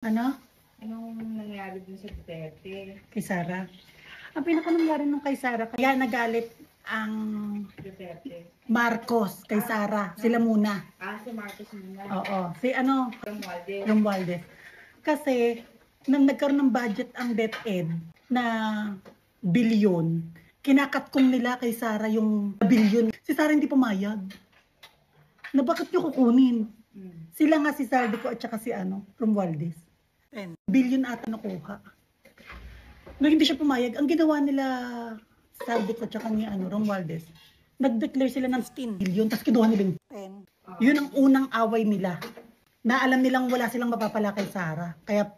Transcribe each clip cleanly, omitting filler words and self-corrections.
Ano? Anong nangyari dun sa Duterte? Kay Sara. Ang pinaka-nangyari nung kay Sara, kaya nagalit ang Duterte. Marcos kay Sara. Sila muna. Si Marcos muna. Oo. Si ano? Romualdez. Romualdez. Kasi, nang nagkaroon ng budget ang DepEd na bilyon, kinakatkong nila kay Sara yung bilyon. Si Sara hindi pumayag. Na bakit nyo kukunin? Sila nga si Saldico at saka si Romualdez. 10 billion ata nakuha. No, hindi siya pumayag. Ang ginawa nila Saldico at saka ni Romualdez, nag-declare sila ng 15 billion, tapos kinuha nila yung 10. Yun ang unang away nila. Na alam nilang wala silang mapapala kay Sara. Kaya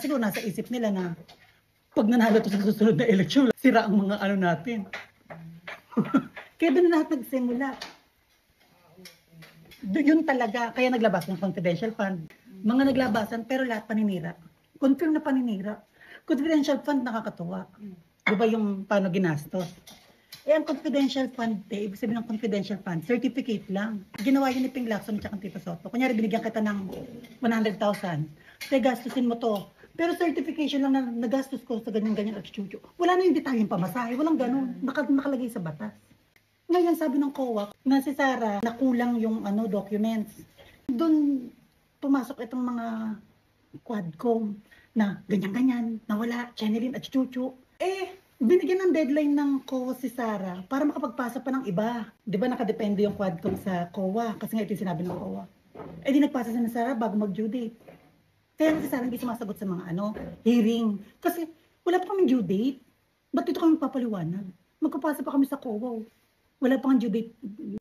siguro nasa isip nila na pag nanalo to sa susunod na eleksyon, sira ang mga natin. Kaya doon na lahat nagsimula. Yun talaga. Kaya naglabas ng confidential fund. Mga naglabasan, pero lahat paninira. Confirm na paninira. Confidential fund, nakakatuwa. Di ba yung paano ginastos? Ang confidential fund, ibig sabihin ng confidential fund, certificate lang. Ginawa yun ni Ping Lacson at Tito Soto. Kunyari, binigyan kita ng 100,000. Kaya gastusin mo to. Pero certification lang na nagastos ko sa ganyan-ganyan at chuchu. Wala na yung detalyeng pamasahe. Walang ganun. Nakalagay sa batas. Ngayon, sabi ng COA, na si Sara, nakulang yung documents. Doon, pumasok itong mga quadcom na ganyan-ganyan, nawala, Channeline at Chuchu. Binigyan ng deadline ng COA si Sara para makapagpasa pa ng iba. Di ba nakadepende yung quadcom sa COA? Kasi nga ito yung sinabi ng COA. Di nagpasa si Sara bago mag-due date. Kaya si Sara hindi sumasagot sa mga hearing. Kasi wala pa kaming due date. Ba't dito kami papaliwanag? Magpapasa pa kami sa COA. Wala pang due date.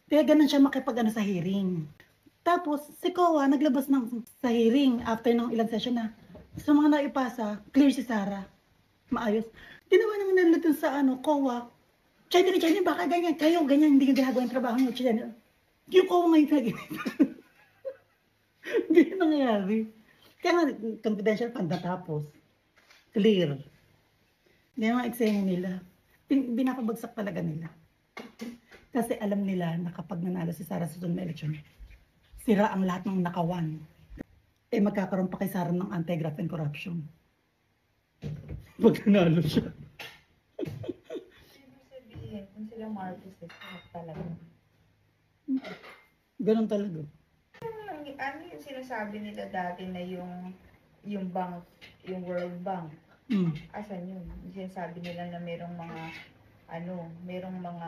Kaya ganun siya makipag sa hearing. Tapos, si COA naglabas sa hearing after ng ilang session na sa mga naipasa, clear si Sara. Maayos. Ginawa naman nila dun sa COA. Channeline, baka ganyan. Kayo, ganyan, hindi nyo ginagawa yung trabaho nyo. Yung COA ngayon na ganyan. Hindi nangyayari. Kaya nga, confidential fund natapos. Clear. Yan ang eksena nila. Binapabagsak talaga nila. Kasi alam nila na kapag nanalo si Sara sa susunod na eleksyon, sira ang lahat ng nakawan. Magkakaroon pa kay Sara ng anti-graft and corruption. Pag nanalo siya. Ibig sabihin, kung sila Marcos talaga. Ganun talaga. Ano yung sinasabi nila dati na yung bank, yung World Bank? Asan yun? Yung sinasabi nila na merong mga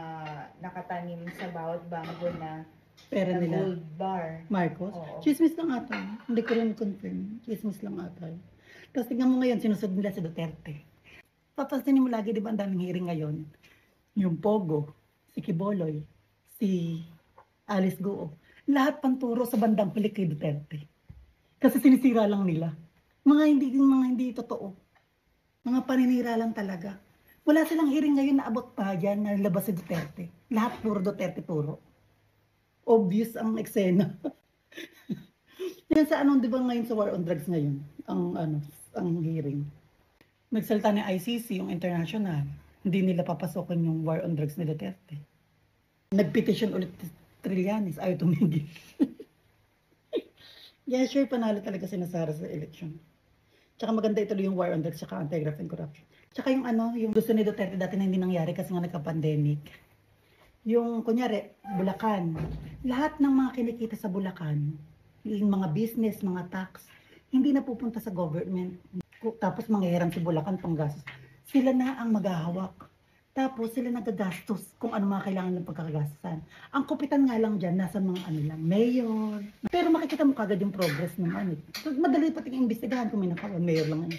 nakatanim sa bawat bangko na pera nila. Gold bar. Marcos? Oo. Chismis lang ata. Hindi ko rin confirm. Chismis lang ata. Tapos tingnan mo ngayon, sinusunod nila si Duterte. Papansinin mo lagi, di ba, ang daming hearing ngayon? Yung Pogo, si Kiboloy, si Alice Guo. Lahat panturo sa bandang huli kay Duterte. Kasi sinisira lang nila. Mga hindi totoo. Mga paninira lang talaga. Wala silang hearing ngayon na abot pa dyan na labas si Duterte. Lahat puro Duterte puro. Obvious ang eksena. Yan sa di ba ngayon sa war on drugs ngayon, ang hearing. Nagsalita ng ICC, yung international, hindi nila papasokan yung war on drugs ni Duterte. Nagpetition ulit Trillanes, ayaw tumigil. Yeah, sure, panalo talaga si Sara sa election. Tsaka maganda ituloy yung war on drugs, tsaka anti-graft and corruption. Tsaka yung gusto ni Duterte dati na hindi nangyari kasi nga nagka-pandemic. Yung, kunyari, Bulacan. Lahat ng mga kinikita sa Bulacan, yung mga business, mga tax, hindi na pupunta sa government. Tapos manghihiram si Bulacan panggastos. Sila na ang maghahawak. Tapos sila nagagastos kung ano mga kailangan ng pagkakagastusan. Ang kupitan nga lang dyan, nasa mga mayor. Pero makikita mo kagad yung progress ng Madali pating imbestigahan kung may nakawan. Mayor lang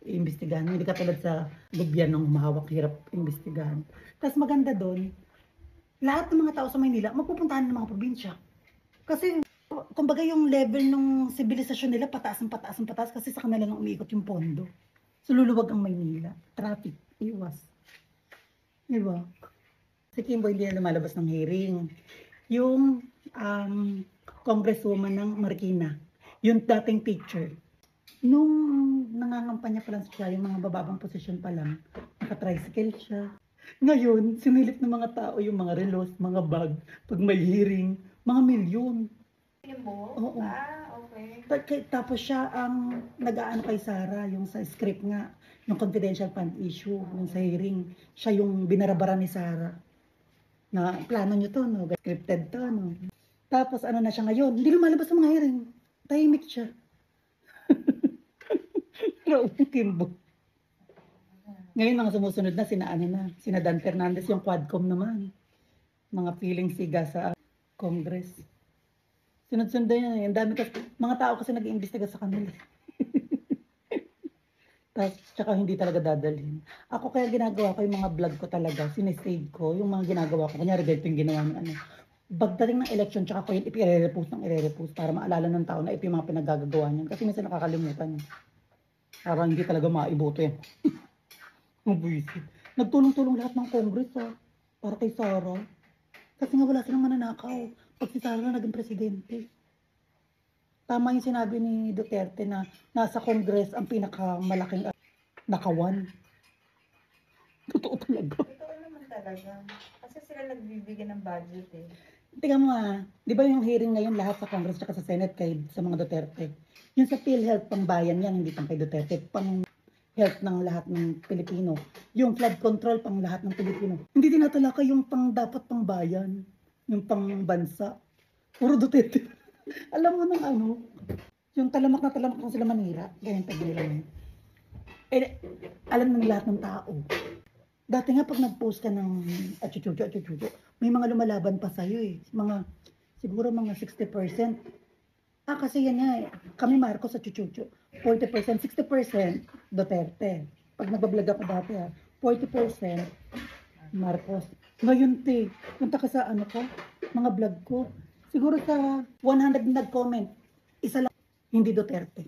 imbestigahan. Hindi katulad sa gobyernong mahawak, hirap imbestigahan. Tapos maganda doon, lahat ng mga tao sa Maynila, magpupuntahan ng mga probinsya. Kasi, kumbaga yung level ng sibilisasyon nila, pataas kasi sa kanila nang umiikot yung pondo. So, luluwag ang Maynila. Traffic, iwas. Diba? Si Kimbo hindi na lumalabas ng hearing. Yung congresswoman ng Marikina, yung dating picture, nung nangangampanya pa lang siya, yung mga bababang posisyon pa lang, naka-tricycle siya. Ngayon, sinilip ng mga tao yung mga relos, mga bag, pag may hearing, mga milyon. Mo? Oo. Okay. Tapos siya ang nag-aano kay Sara, yung sa script nga, yung confidential fund issue, yung sa hearing. Siya yung binarabara ni Sara. Na plano nyo to, no? Scripted to, no? Tapos ano na siya ngayon, hindi lumalabas sa mga hearing. Tahimik siya. Raul Kimbo. Ngayon mga sumusunod na, sina Dan Fernandez, yung Quadcom naman. Mga feeling siga sa Congress. Sunod-sunod yan. Ang dami kasi, mga tao kasi nag-iimbestiga sa kanila. Tapos, tsaka hindi talaga dadalhin. Ako kaya ginagawa ko yung mga vlog ko talaga, sinesave ko, yung mga ginagawa ko. Kanyari, ganito yung ginawa ng ano. Pagdating ng election, tsaka ko yun i-repost para maalala ng tao na ito yung mga pinagagagawa niyan. Kasi minsan nakakalimutan. Parang hindi talaga maiboto yan. Mabuisit. Nagtulong-tulong lahat ng Congress para kay Sara. Kasi nga wala silang mananakaw. Pag si Sara na naging presidente. Tama yung sinabi ni Duterte na nasa Congress ang pinakamalaking nakawan. Totoo talaga. Totoo naman talaga. Kasi sila nagbibigyan ng budget eh. Tingnan mo di ba yung hearing ngayon lahat sa Congress at sa Senate sa mga Duterte? Yung sa PhilHealth pang bayan yan, hindi pang kay Duterte, pang health ng lahat ng Pilipino. Yung flood control pang lahat ng Pilipino. Hindi tinatalakay yung pang dapat pang bayan, yung pang bansa. Puro Duterte. Alam mo ng ano, yung talamak na talamak kung sila manira, ganyan tag nila yun. Alam ng lahat ng tao. Dati nga pag nag-post ka ng atchuchucho, may mga lumalaban pa sa'yo eh. Siguro mga 60%. Kasi yan nga eh. Kami Marcos sa chuchucho. 40%, 60% Duterte. Pag nagbablog ako dati 40% Marcos. Ngayon punta ka sa mga vlog ko. Siguro sa 100 nag-comment, isa lang, hindi Duterte.